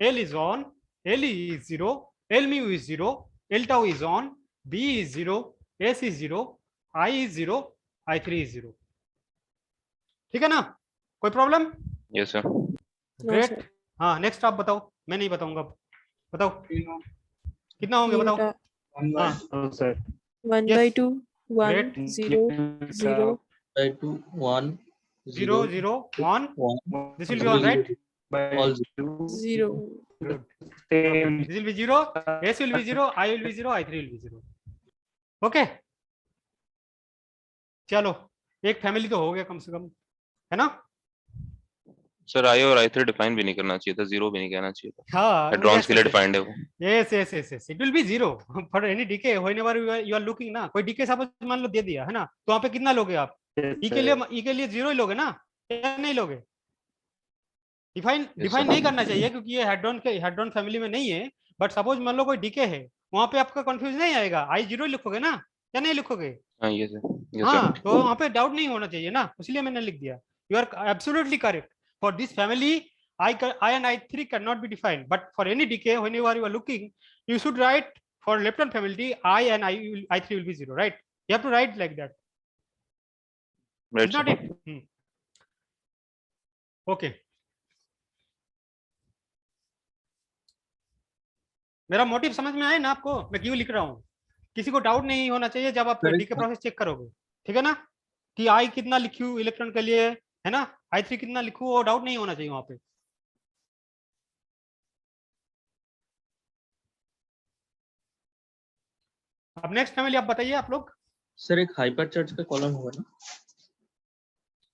L is 1, L is 0, L mu is 0, L tau is 1, B is 0, S is 0, I is 0, I3 is 0. ठीक है ना, कोई problem? Yes sir. No, great. sir. हाँ next आप बताओ, मैं नहीं बताऊंगा अब, बताओ कितना होंगे, बताओ। हाँ No, sir. 1/2. 1, Great. 0, 0. 2, 1, 0 0 1, 1. this will be 1, right? All 0. Good. Same. This will be 0, S will be 0, I will be 0, I3 will be 0. Okay चलो, एक फैमिली तो हो गया कम से कम, है ना? सर आई और i3 डिफाइन भी नहीं करना चाहिए था, जीरो भी नहीं कहना चाहिए था, हाँ हेड्रॉन्स के लिए डिफाइंड है वो। yes yes yes yes it will be zero for any decay whenever you are looking ना, कोई decay सपोज मान लो दे दिया है ना, तो वहाँ पे कितना लोगे आप? ई के लिए जीरो ही लोगे ना, या नहीं लोगे? डिफाइन नहीं करना चाहिए क्योंकि ये हेड्रॉन फैमिली में नहीं है, बट सपोज मान लो कोई डीके है, वहां पे आपका कंफ्यूज नहीं आएगा, आई जीरो लिखोगे ना या नहीं लिखोगे? हाँ ये सर, हाँ, तो वहां पे डाउट नहीं होना चाहिए ना, इसलिए मैंने लिख दिया। You are absolutely correct. For this family I and I3 cannot be defined, but for any decay whenever you are looking, you should write for lepton family I and I3 will be zero, right? You have to write like that. Right Is not sir. it? Okay. मेरा motive समझ में आया ना आपको, मैं क्यों लिख रहा हूँ? किसी को डाउट नहीं होना चाहिए जब आप Correct, डीके sir. प्रोसेस चेक करोगे, ठीक है ना, कि आई कितना लिखूं इलेक्ट्रॉन के लिए, है ना, I3 कितना लिखूं, वो डाउट नहीं होना चाहिए वहां पे। अब नेक्स्ट फैमिली आप बताइए आप लोग। सर एक हाइपर चार्ज का कॉलम होगा ना?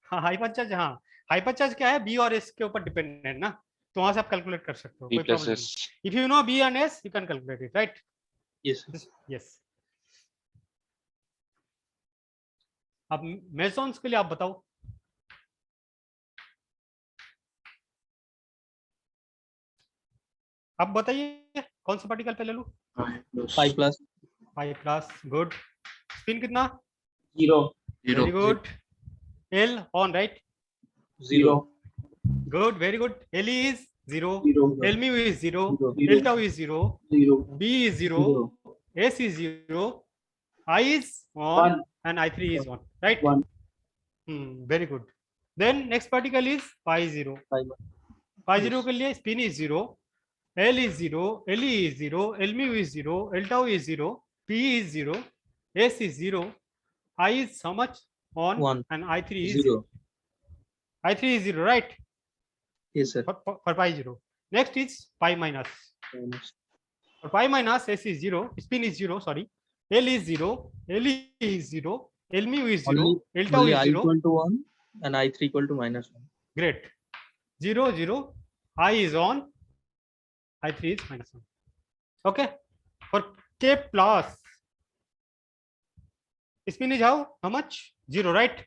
हाँ हाइपर चार्ज, हाँ हाइपर चार्ज क्या है, बी और एस के ऊपर डिपेंडेंट ना, तो वहां से आप कैलकुलेट कर सकते हो, बी कोई प्लस प्रॉब्लम एस। नहीं। If you know B and S you can calculate it, right? Yes yes. अब मेसॉन्स के लिए आप बताओ। अब बताइए कौन सा पार्टिकल पहले लूं? 5 प्लस 5 प्लस, गुड। स्पिन कितना? Zero very good. L on, right? Zero good, very good. L is zero, zero L mu is zero, Zero. L tau is zero, zero B is zero, S is zero, I is one, One. and I3 is 1, right? One. Very good. Then next particle is pi 0. 5 Pi 0 के लिए spin is 0, L is 0, Le is 0, L mu is 0, L tau is 0, P is 0, S is 0, I is how much? 1, 1 and I3 is 0. I3 is 0, right? Yes sir. For pi 0. Next is pi minus. For pi minus, S is 0, spin is 0, sorry. L is 0, Le is 0, L mu is 0, L tau Only is I 0. equal to 1 and I3 equal to -1. Great. 0, 0. I is on. I3 is -1. Okay. For K plus, spin is how much? 0, right?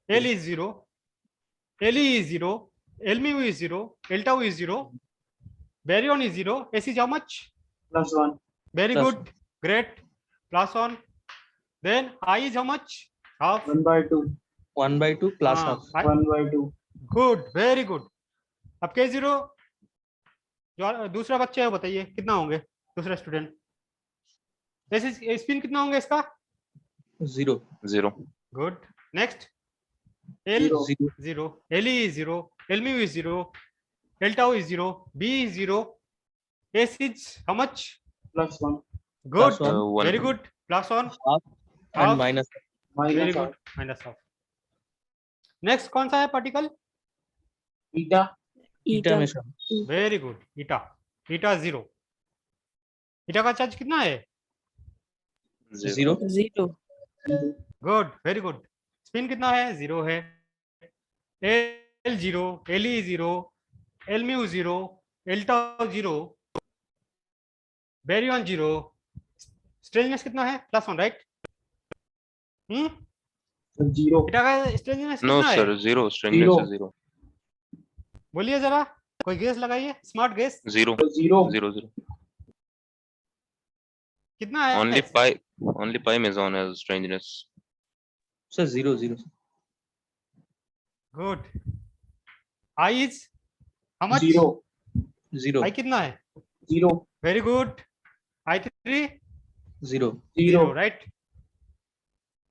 L is 0. Le is 0. L mu is 0. L tau is 0. Baryon is 0. S is how much? +1 Very Plus good. Great. Plus 1. Then I is how much? Half. 1/2 1/2 plus half. 1/2 good, very good. अब K0 जो दूसरा बच्चा है बताइए कितना होंगे, दूसरा student. ऐसे स्पिन कितना होंगे इसका? 0 zero. Good. Next L 0 0, Le is 0, L mu is 0, L tau is 0, B is 0, S is how much? +1 Good, Plus 1. very good. Plus 1, half Half. and minus very -1 good. Minus half. Next कौन सा है particle? eta eta में sir very good. ईटा, ईटा 0। ईटा का charge कितना है? 0 0. Good, very good. Spin कितना है? 0 है। L 0, Le 0, L mu 0, L tau 0, baryon 0। Strangeness कितना है? +1, राइट? जीरो ईटा का स्ट्रेंजनेस नो कितना है? Sir, zero. Strangeness Zero. है जीरो। बोलिए जरा, कोई गेस लगाइए, smart guess. Zero zero zero zero. कितना है? only pi meson has strangeness. Sir 0 0 good. I is how much? Zero 0 I कितना है? Zero very good. I3 0 zero 0, right?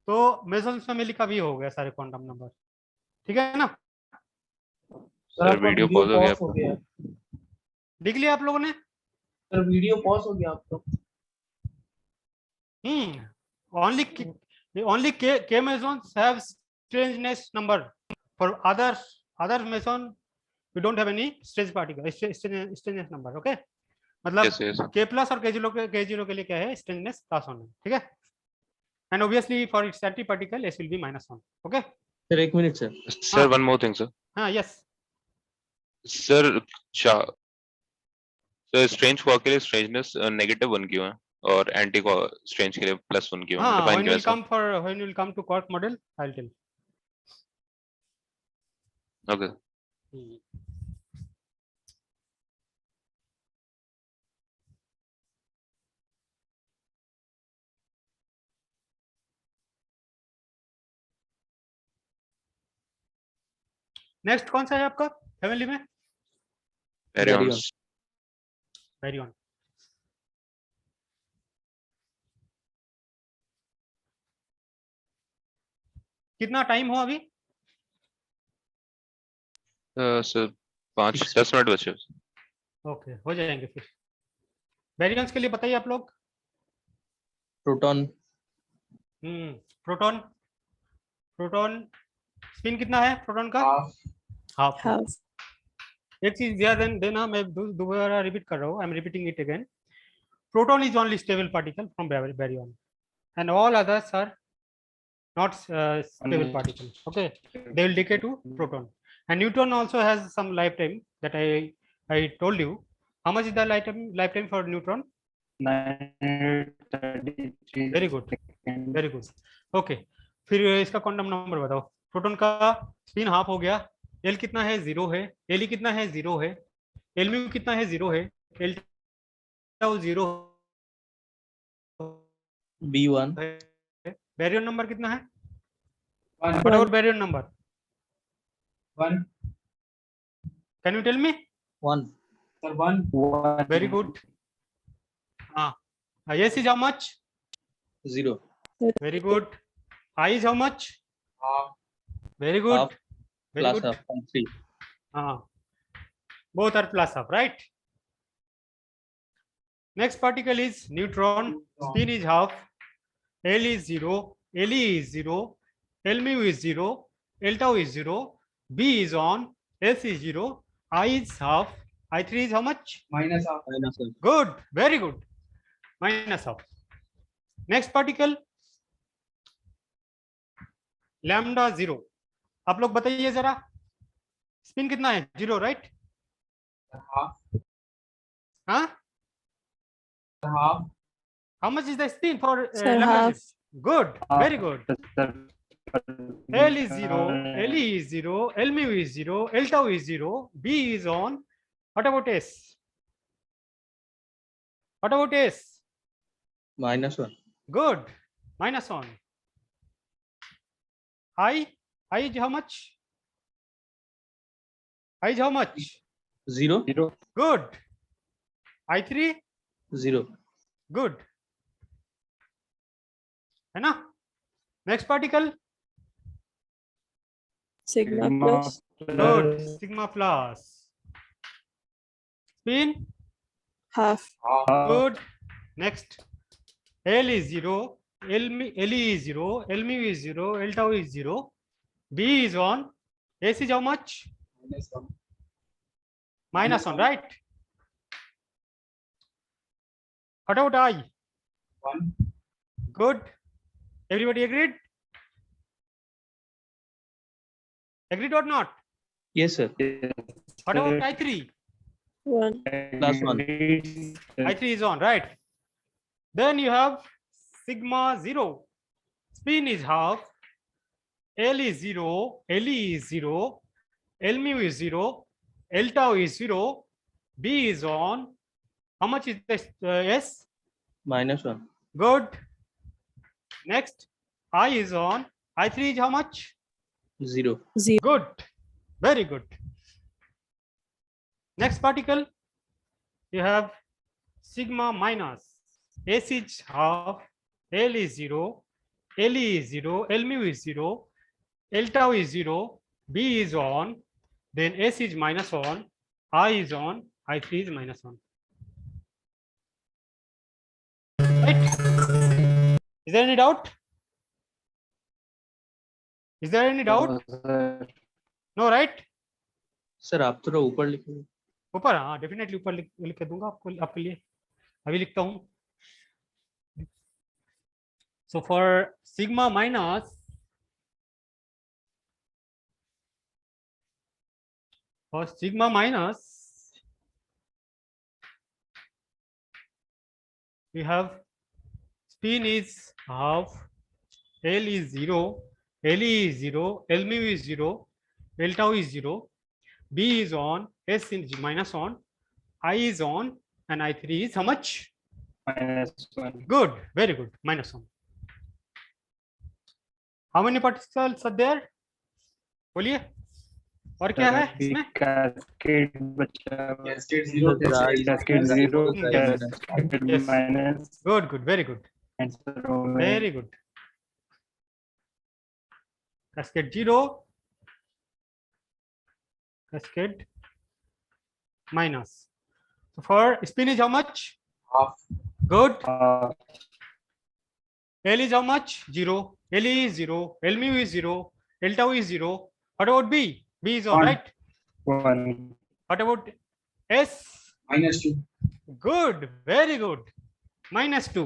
तो मेसन्स फैमिली का भी हो गया सारे क्वांटम नंबर, ठीक है ना? सर आपका वीडियो पॉज हो गया हो गया लिख लिया आप लोगों ने? सर वीडियो पॉज हो गया आपका। Only K mesons have strangeness number. For other meson we don't have any strange particle, strangeness number. Okay, मतलब Yes, yes. K plus और K0 के लिए क्या है? strangeness +1 है, ठीक है? And obviously for its anti-particle S will be -1. Okay. Sir एक minute sir Sir, one more thing, sir. हाँ, yes. Sir sir strange quark के लिए स्ट्रेंजनेस -1 क्यों है और एंटी स्ट्रेंज के लिए +1 क्यों है? हाँ, डिफाइन when क्यों है we'll sir? come for when we'll come to quark model, I'll tell. Okay Hmm. Next कौन सा है आपका हेवनली में? बैरियंस। बैरियन। कितना टाइम हो अभी? सर 5-10 मिनट बचे। ओके, हो जाएंगे फिर। बैरियंस के लिए बताइए आप लोग। प्रोटॉन प्रोटॉन, प्रोटॉन स्पिन कितना है प्रोटॉन का? Half half. एक चीज ध्यान देना, मैं दोबारा रिपीट कर रहा हूँ, I am repeating it again. Proton is only stable particle from baryon, and all others are not stable particle. Okay, they will decay to proton. And neutron also has some lifetime that I told you. How much is the lifetime for neutron? 933 Very good, very good. Okay, फिर इसका quantum number बताओ. Proton का spin half हो गया. L कितना है? 0 है. Le कितना है? 0 है. Lmu कितना है? 0 है. L tau 0 B1 है. बैरियन नंबर कितना है? One What about baryon number? One Can you tell me? 1 sir one Very good. S is how much? 0 Very good. I is how much? Half Very good. half Very plus good. half 3 Both are plus half, right? Next particle is neutron. Spin is half. L is 0. Le is 0. Lmu is 0. L tau is 0. B is on. S is 0. I is half. I3 is how much? Minus half minus half. Good. Very good. Minus half. Next particle. Lambda 0. आप लोग बताइए जरा. Spin कितना है? 0, right? Half हाँ? Half How much is the spin for Sir, lambda half. 0? Good. Very good. L is 0, Le is 0, Lmu is 0, L tau is 0, B is on. What about S? What about S? -1 Good. -1. I is how much? I is how much? 0 Good. I3? 0 Good. है ना? Next particle? Sigma plus. Good. Sigma plus. Spin? Half. Good. Next. L is 0. Le is 0. Lmu is 0. L tau is 0. B is on. S is how much? Minus one -1, right? What about I? One Good. Everybody agreed? Agreed or not? yes sir What about I3? 1. +1 I3 is on, right? Then you have sigma 0. Spin is half. L is 0. Le is 0. Lmu is 0. L tau is 0. B is on. How much is this S? -1 Good. Next, I is on. I3 is how much? 0 0. Good. Very good. Next particle, you have sigma minus. S is half. L is 0. Le is 0. Lmu is 0. L tau is 0. B is on. Then S is -1. I is on. I3 is -1. Right? Is there any doubt? Is there any doubt? No, right? Sir आप थोड़ा ऊपर लिखो ऊपर, हाँ definitely ऊपर लिख के दूंगा आपको, आपके लिए. अभी लिखता हूँ. So for sigma minus, for sigma minus, we have spin is half, L is 0, LE is 0, L mu is 0, L tau is 0, B is on, S is minus on, I is on, and I3 is how much? -1. Good, very good, -1. How many particles are there? बोलिए और क्या है इसमें? Cascade बचा Cascade 0, cascade 0 cascade Yes. Minus Good, good, very good, answer होगा very good. Cascade 0, cascade minus. So for spin is how much? half. Good. L is how much? 0. LE is 0. L mu is 0. L tau is 0. What about B? B is on, One. right? 1 What about S? -2. Good, very good. -2.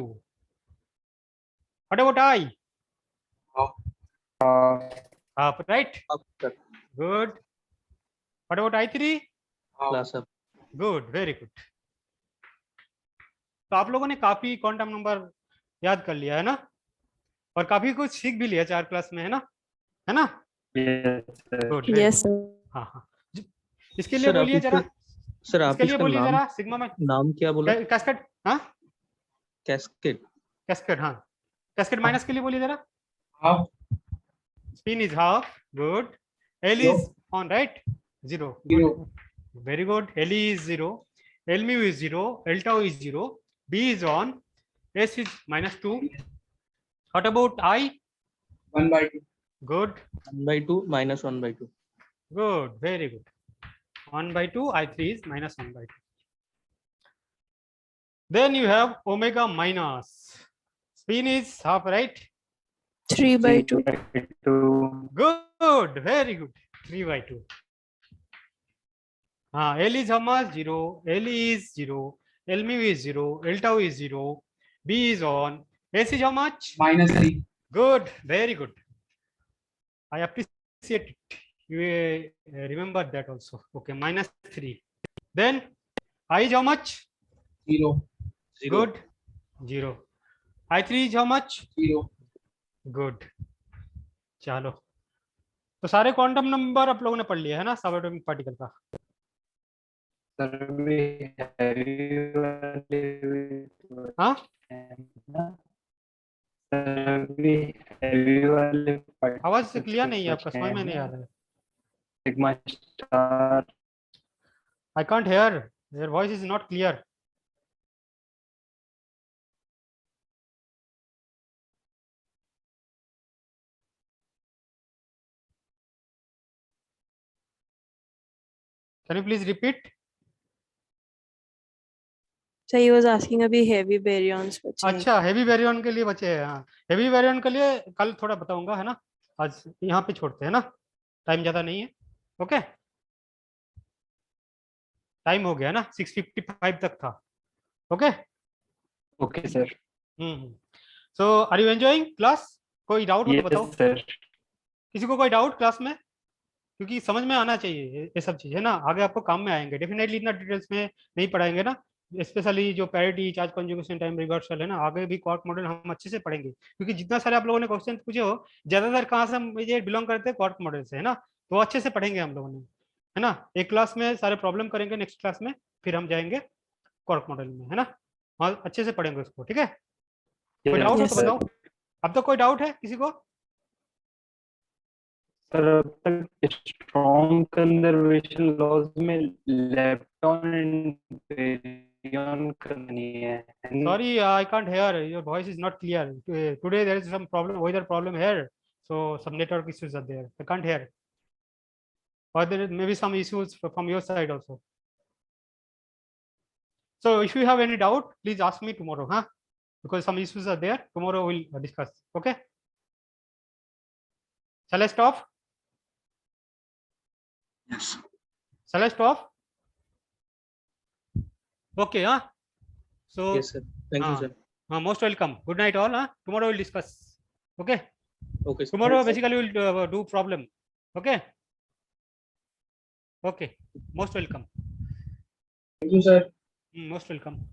What about I? Up, right? Up, sir. Good. What about I3? Half. Plus up. Good, very good. तो आप लोगों ने काफी quantum number याद कर लिया है ना, और काफी कुछ सीख भी लिया 4 क्लास में, है ना? गुड. Yes, sir. हाँ हाँ. इसके लिए सर आप बोलिए जरा, सर आप इसके लिए इसका बोलिए नाम जरा सिग्मा में नाम क्या बोला? कैस्केड. हाँ, कैस्केड. कैस्केड. हाँ, कैस्केड माइनस के लिए बोलिए जरा. Half. Spin is half. Good. L Zero. is on, right? 0. 0. Very good. LE is 0. L mu is 0. L tau is 0. B is on. S is -2. What about I? 1/2. Good. 1/2 minus 1/2. Good. Very good. 1/2. I3 is -1/2. Then you have omega minus. Spin is half, right? 3/2. Good. Very good. 3/2. L is how much? 0. LE is 0. L mu is 0. L tau is 0. B is on. S is how much? -3. Good. Very good. I appreciate it. You remember that also. Okay. -3. Then I is how much? 0. Good. 0. I3 is how much? 0. Good. चलो, तो सारे quantum number आप लोगों ने पढ़ लिया है ना सबएटॉमिक पार्टिकल का. हाँ, आवाज क्लियर नहीं है आपका, समझ में नहीं आ रहा है. Sigma star I can't hear. Your voice is not clear. Can you please repeat? So he was asking अभी heavy baryons बचे हैं. अच्छा, हेवी बैरियन के लिए बचे हैं. हाँ, हेवी बैरियन के लिए कल थोड़ा बताऊंगा, है ना. आज यहाँ पे छोड़ते हैं ना, टाइम ज्यादा नहीं है. ओके, टाइम हो गया ना, 6:55 तक था. Okay. Okay sir. So are you enjoying class? कोई डाउट हो तो बताओ. Yes sir. किसी को कोई डाउट क्लास में? क्योंकि समझ में आना चाहिए ये सब चीज, है ना. आगे आपको काम में आएंगे डेफिनेटली. इतना डिटेल्स में नहीं पढ़ाएंगे ना, स्पेशली जो parity, charge conjugation, time reversal है ना. आगे भी क्वार्क मॉडल हम अच्छे से पढ़ेंगे, क्योंकि जितना सारे आप लोगों ने क्वेश्चन पूछे हो, ज्यादातर कहाँ से मुझे बिलोंग करते हैं, क्वार्क मॉडल से, है ना. तो अच्छे से पढ़ेंगे हम लोगों ने, है ना. एक क्लास में सारे प्रॉब्लम करेंगे, नेक्स्ट क्लास में फिर हम जाएंगे क्वार्क मॉडल में, है ना. वहाँ अच्छे से पढ़ेंगे उसको. ठीक है, कोई डाउट हो तो बताओ. अब तो कोई डाउट है किसी को? सर अब तक स्ट्रॉन्ग कंजर्वेशन लॉज में लेप्टॉन एंड बेरियन करनी है. Sorry, I can't hear. Your voice is not clear. Today there is some problem, weather problem here, so some network issues are there. I can't hear. Or there may be some issues from your side also. So if you have any doubt, please ask me tomorrow, huh? Because some issues are there. Tomorrow we'll discuss. Okay? Shall I stop? Yes. Shall I stop? Okay, huh? So Yes sir. Thank you sir. most welcome. Good night all, huh? Tomorrow we'll discuss. Okay? Okay sir. Tomorrow basically we'll do problem. Okay? Okay, most welcome. Thank you, sir. Most welcome.